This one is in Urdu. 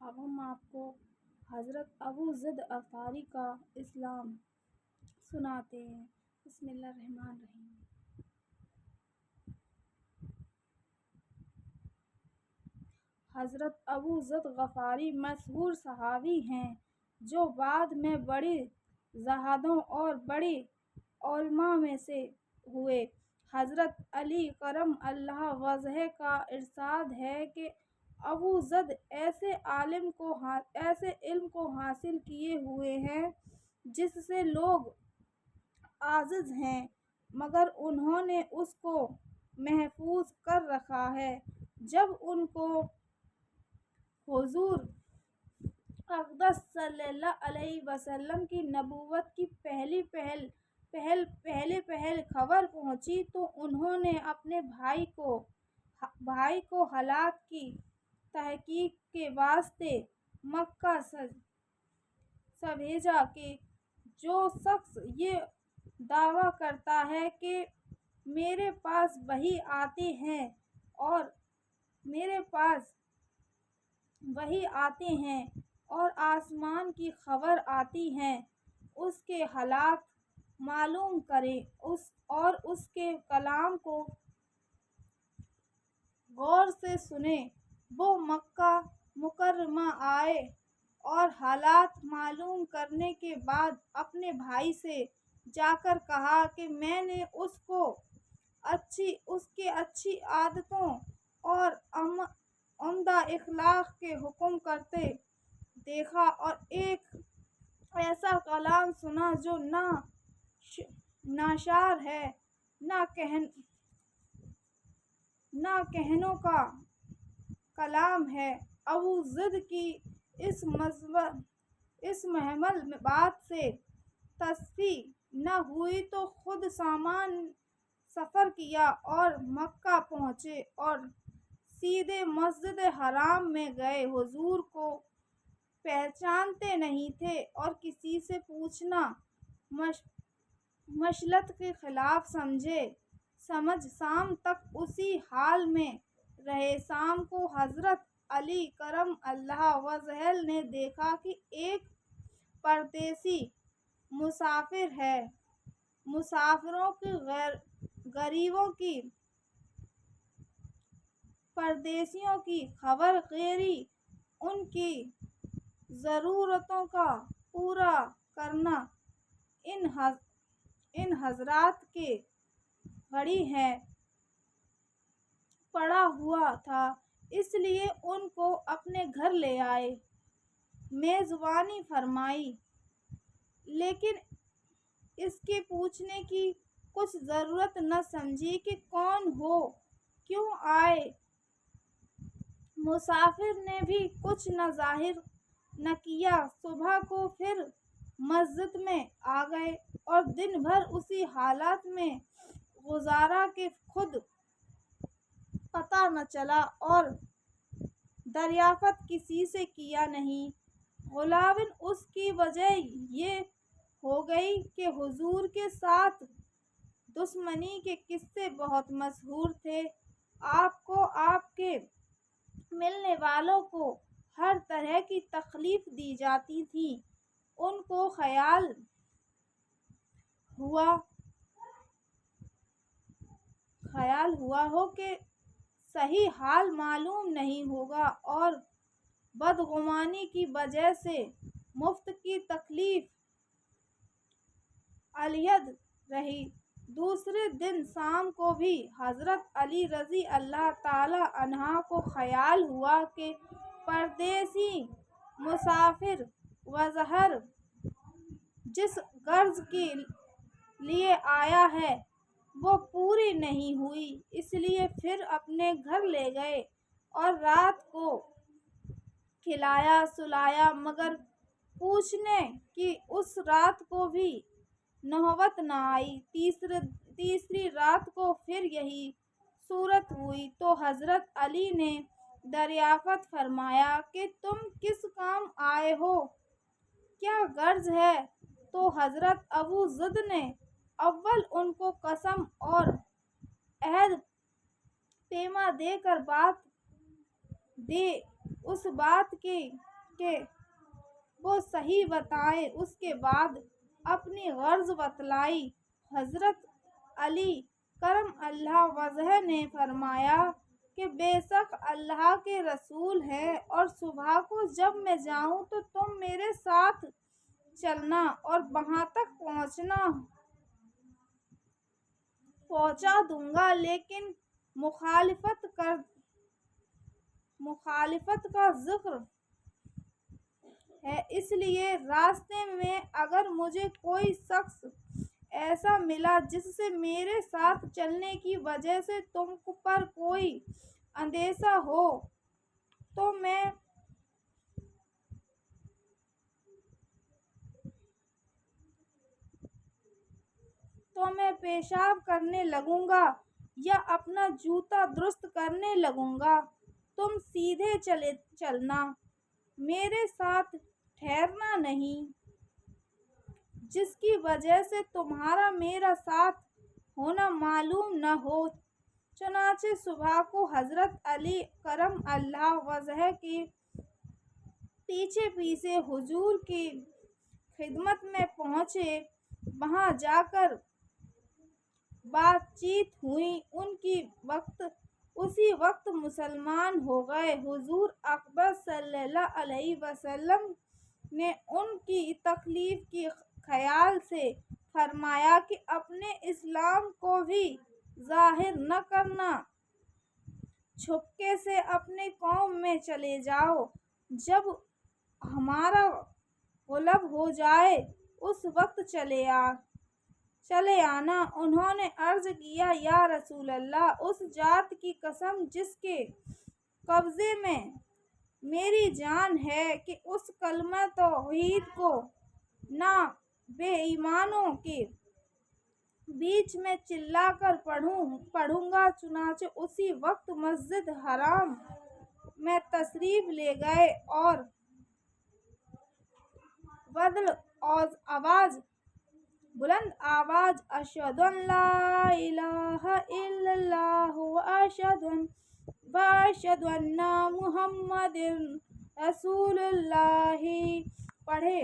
اب ہم آپ کو حضرت ابو ذر غفاری کا اسلام سناتے ہیں۔ بسم اللہ الرحمن الرحیم۔ حضرت ابو ذر غفاری مشہور صحابی ہیں جو بعد میں بڑے زاہدوں اور بڑے علماء میں سے ہوئے۔ حضرت علی کرم اللہ وجہہ کا ارشاد ہے کہ ابو ذر ایسے علم کو حاصل کیے ہوئے ہیں جس سے لوگ عاجز ہیں، مگر انہوں نے اس کو محفوظ کر رکھا ہے۔ جب ان کو حضور اقدس صلی اللہ علیہ وسلم کی نبوت کی پہلے خبر پہنچی تو انہوں نے اپنے بھائی کو حالات کی تحقیق کے واسطے مکہ بھیجا کہ جو شخص یہ دعویٰ کرتا ہے کہ میرے پاس وحی آتے ہیں اور آسمان کی خبر آتی ہے، اس کے حالات معلوم کرے اور اس کے کلام کو غور سے سنے۔ وہ مکہ مکرمہ آئے اور حالات معلوم کرنے کے بعد اپنے بھائی سے جا کر کہا کہ میں نے اس کے اچھی عادتوں اور عمدہ اخلاق کے حکم کرتے دیکھا اور ایک ایسا کلام سنا جو نہ ناشار ہے نہ کہنوں کا کلام ہے۔ ابو ذر کی اس محمل بات سے تصفیہ نہ ہوئی تو خود سامان سفر کیا اور مکہ پہنچے اور سیدھے مسجد حرام میں گئے۔ حضور کو پہچانتے نہیں تھے اور کسی سے پوچھنا مشلت کے خلاف سمجھ شام تک اسی حال میں رہے۔ شام کو حضرت علی کرم اللہ وجہہ نے دیکھا کہ ایک پردیسی مسافر ہے۔ مسافروں کی غریبوں کی پردیسیوں کی خبر گیری، ان کی ضرورتوں کا پورا کرنا ان حضرات کے گھڑی میں پڑا ہوا تھا، اس لیے ان کو اپنے گھر لے آئے، میزبانی فرمائی، لیکن اس کے پوچھنے کی کچھ ضرورت نہ سمجھی کہ کون ہو، کیوں آئے۔ مسافر نے بھی کچھ ظاہر نہ کیا۔ صبح کو پھر مسجد میں آ گئے اور دن بھر اسی حالت میں گزارا کہ خود پتہ نہ چلا اور دریافت کسی سے کیا نہیں۔ غالباً اس کی وجہ یہ ہو گئی کہ حضور کے ساتھ دشمنی کے قصے بہت مشہور تھے۔ آپ کو آپ کے ملنے والوں کو ہر طرح کی تکلیف دی جاتی تھی۔ ان کو خیال ہوا ہو کہ صحیح حال معلوم نہیں ہوگا اور بدگمانی کی وجہ سے مفت کی تکلیف علیحدہ رہی۔ دوسرے دن شام کو بھی حضرت علی رضی اللہ تعالیٰ عنہ کو خیال ہوا کہ پردیسی مسافر وظاہر جس غرض کے لیے آیا ہے وہ پوری نہیں ہوئی، اس لیے پھر اپنے گھر لے گئے اور رات کو کھلایا سلایا، مگر پوچھنے کی اس رات کو بھی نوبت نہ آئی۔ تیسری رات کو پھر یہی صورت ہوئی تو حضرت علی نے دریافت فرمایا کہ تم کس کام آئے ہو، کیا غرض ہے؟ تو حضرت ابو ذر نے اول ان کو قسم اور عہد پیما دے کر اس بات کی کہ وہ صحیح بتائے۔ اس کے بعد اپنی غرض بتلائی۔ حضرت علی کرم اللہ وجہہ نے فرمایا کہ بے شک اللہ کے رسول ہیں، اور صبح کو جب میں جاؤں تو تم میرے ساتھ چلنا اور وہاں تک پہنچا دوں گا، لیکن مخالفت کا ذکر ہے، اس لیے راستے میں اگر مجھے کوئی شخص ایسا ملا جس سے میرے ساتھ چلنے کی وجہ سے تم پر کوئی اندیشہ ہو تو میں پیشاب کرنے لگوں گا یا اپنا جوتا درست کرنے لگوں گا۔ تم سیدھے چلنا، میرے ساتھ ٹھہرنا نہیں، جس کی وجہ سے تمہارا میرا ساتھ ہونا معلوم نہ ہو۔ چنانچہ صبح کو حضرت علی کرم اللہ وجہہ کے پیچھے پیچھے حضور کی خدمت میں پہنچے۔ وہاں جا کر بات چیت ہوئی، اسی وقت مسلمان ہو گئے۔ حضور اکبر صلی اللہ علیہ وسلم نے ان کی تکلیف کے خیال سے فرمایا کہ اپنے اسلام کو بھی ظاہر نہ کرنا، چھپکے سے اپنی قوم میں چلے جاؤ، جب ہمارا غلب ہو جائے اس وقت چلے آنا۔ انہوں نے عرض کیا، یا رسول اللہ، اس ذات کی قسم جس کے قبضے میں میری جان ہے کہ اس کلمہ توحید کو نہ بے ایمانوں کے بیچ میں چلا کر پڑھوں گا۔ چنانچہ اسی وقت مسجد حرام میں تشریف لے گئے اور بلند آواز اشہدو ان لا الہ الا اللہ واشہدو ان محمد رسول اللہ پڑھے۔